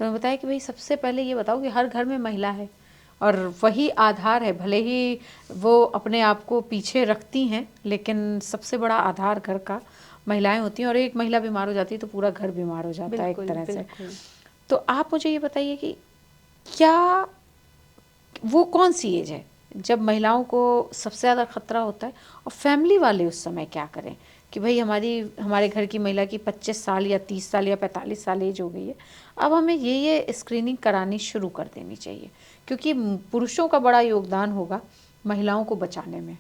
तो मैं बताया कि भाई सबसे पहले ये बताओ कि हर घर में महिला है और वही आधार है, भले ही वो अपने आप को पीछे रखती हैं लेकिन सबसे बड़ा आधार घर का महिलाएं होती हैं, और एक महिला बीमार हो जाती है तो पूरा घर बीमार हो जाता है एक तरह से। तो आप मुझे ये बताइए कि क्या वो कौन सी एज है जब महिलाओं को सबसे ज़्यादा खतरा होता है, और फैमिली वाले उस समय क्या करें कि भाई हमारे घर की महिला की 25 साल या 30 साल या 45 साल एज हो गई है, अब हमें ये स्क्रीनिंग करानी शुरू कर देनी चाहिए, क्योंकि पुरुषों का बड़ा योगदान होगा महिलाओं को बचाने में।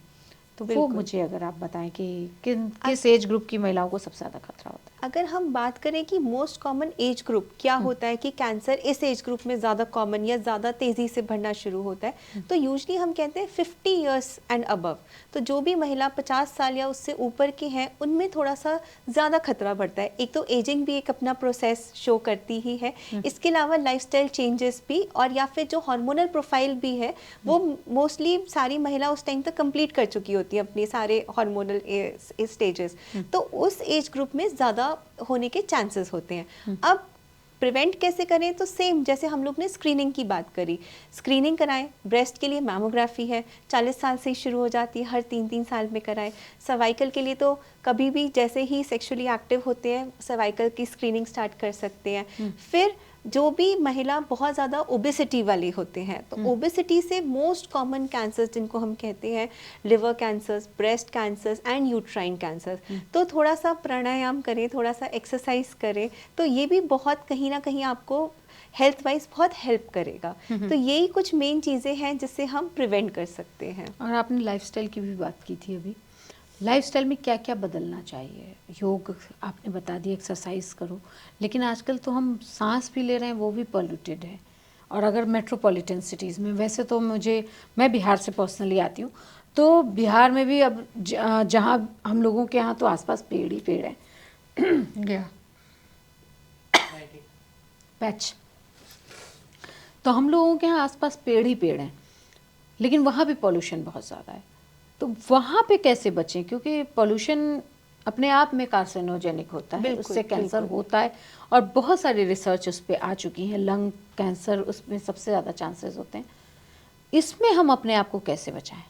तो वो मुझे अगर आप बताएं कि किस एज ग्रुप की महिलाओं को सबसे ज़्यादा खतरा होता है। अगर हम बात करें कि मोस्ट कॉमन एज ग्रुप क्या होता है कि कैंसर इस एज ग्रुप में ज़्यादा कॉमन या ज़्यादा तेज़ी से बढ़ना शुरू होता है, तो यूजली हम कहते हैं 50 इयर्स एंड अबव। तो जो भी महिला 50 साल या उससे ऊपर की हैं उनमें थोड़ा सा ज़्यादा खतरा बढ़ता है। एक तो एजिंग भी एक अपना प्रोसेस शो करती ही है, इसके अलावा लाइफस्टाइल चेंजेस भी, और या फिर जो हार्मोनल प्रोफाइल भी है वो मोस्टली सारी महिला उस टाइम तक कंप्लीट कर चुकी होती है अपने सारे हार्मोनल स्टेजेस, तो उस एज ग्रुप में ज़्यादा होने के चांसेस होते हैं। अब प्रिवेंट कैसे करें, तो सेम जैसे हम लोग ने स्क्रीनिंग की बात करी, स्क्रीनिंग कराएं। ब्रेस्ट के लिए मैमोग्राफी है, 40 साल से ही शुरू हो जाती है, हर 3-3 साल में कराएं। सर्वाइकल के लिए तो कभी भी जैसे ही सेक्सुअली एक्टिव होते हैं सर्वाइकल की स्क्रीनिंग स्टार्ट कर सकते हैं। फिर जो भी महिला बहुत ज़्यादा ओबेसिटी वाले होते हैं, तो ओबेसिटी से मोस्ट कॉमन कैंसर्स जिनको हम कहते हैं liver cancers, breast cancers and uterine cancers, तो थोड़ा सा प्राणायाम करें, थोड़ा सा एक्सरसाइज करें, तो ये भी बहुत कहीं ना कहीं आपको हेल्थ वाइज बहुत हेल्प करेगा। तो यही कुछ मेन चीज़ें हैं जिससे हम प्रिवेंट कर सकते हैं। और आपने लाइफस्टाइल की भी बात की थी अभी, लाइफस्टाइल में क्या क्या बदलना चाहिए? योग आपने बता दिया, एक्सरसाइज करो, लेकिन आजकल तो हम सांस भी ले रहे हैं वो भी पॉल्यूटेड है। और अगर मेट्रोपॉलिटन सिटीज़ में, वैसे तो मैं बिहार से पर्सनली आती हूँ, तो बिहार में भी अब जहाँ हम लोगों के यहाँ तो आसपास पेड़ ही पेड़ हैं गया पैच, तो हम लोगों के यहाँ आसपास पेड़ ही पेड़ हैं, लेकिन वहाँ भी पॉल्यूशन बहुत ज़्यादा है। तो वहाँ पे कैसे बचें, क्योंकि पोल्यूशन अपने आप में कार्सिनोजेनिक होता है, उससे कैंसर होता है, और बहुत सारी रिसर्च उस पर आ चुकी हैं। लंग कैंसर उसमें सबसे ज़्यादा चांसेस होते हैं। इसमें हम अपने आप को कैसे बचाएं?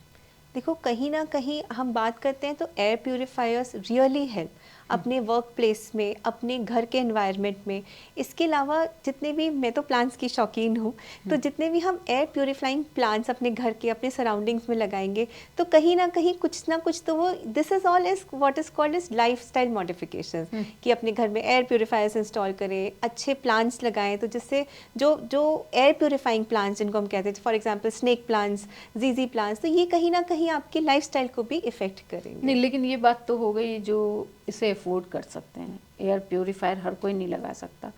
देखो, कहीं ना कहीं हम बात करते हैं तो एयर प्यूरिफायर्स रियली हेल्प अपने वर्क प्लेस में, अपने घर के एनवायरनमेंट में। इसके अलावा जितने भी, मैं तो प्लांट्स की शौकीन हूँ, तो जितने भी हम एयर प्यूरिफाइंग प्लांट्स अपने घर के, अपने सराउंडिंग्स में लगाएंगे, तो कहीं ना कहीं कुछ ना कुछ तो वो, this is all is what is called is lifestyle modifications, कि अपने घर में एयर प्यूरिफायर्स इंस्टॉल करें, अच्छे प्लांट्स लगाएं, तो जिससे जो जो एयर प्यूरिफाइंग प्लांट्स जिनको हम कहते हैं, फॉर एग्जाम्पल स्नेक प्लांट्स, जीजी प्लांट्स, तो ये कहीं ना कहीं आपके लाइफस्टाइल को भी इफेक्ट करेंगे। नहीं, लेकिन ये बात तो हो गई जो इसे अफोर्ड कर सकते हैं। एयर प्योरीफायर हर कोई नहीं लगा सकता,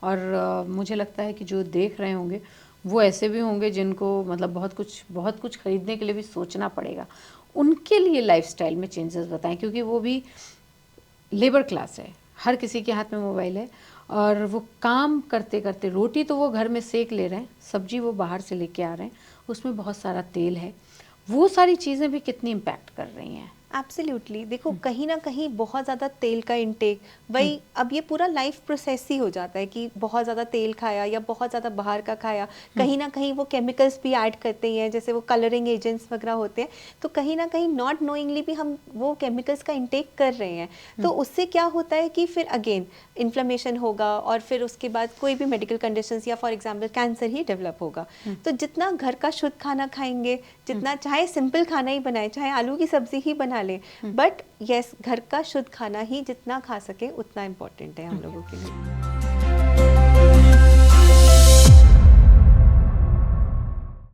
और मुझे लगता है कि जो देख रहे होंगे वो ऐसे भी होंगे जिनको मतलब बहुत कुछ खरीदने के लिए भी सोचना पड़ेगा। उनके लिए लाइफस्टाइल में चेंजेस बताएं, क्योंकि वो भी लेबर क्लास है, हर किसी के हाथ में मोबाइल है, और वो काम करते करते, रोटी तो वो घर में सेक ले रहे हैं, सब्जी वो बाहर से लेके आ रहे हैं, उसमें बहुत सारा तेल है, वो सारी चीज़ें भी कितनी इम्पैक्ट कर रही हैं। एब्सोल्युटली। देखो, कहीं ना कहीं बहुत ज़्यादा तेल का इंटेक, वही अब ये पूरा लाइफ प्रोसेस ही हो जाता है कि बहुत ज़्यादा तेल खाया या बहुत ज़्यादा बाहर का खाया, कहीं ना कहीं वो केमिकल्स भी ऐड करते हैं, जैसे वो कलरिंग एजेंट्स वगैरह होते हैं, तो कहीं ना कहीं नॉट नोइंगली भी हम वो केमिकल्स का इंटेक कर रहे हैं। तो उससे क्या होता है कि फिर अगेन इन्फ्लेमेशन होगा, और फिर उसके बाद कोई भी मेडिकल कंडीशंस या for example cancer he develop होगा। तो जितना घर का शुद्ध खाना खाएंगे, जितना चाहे सिंपल खाना ही बनाए, चाहे आलू की सब्जी ही बना ले, बट यस, घर का शुद्ध खाना ही जितना खा सके उतना इम्पोर्टेंट है हम लोगों के लिए।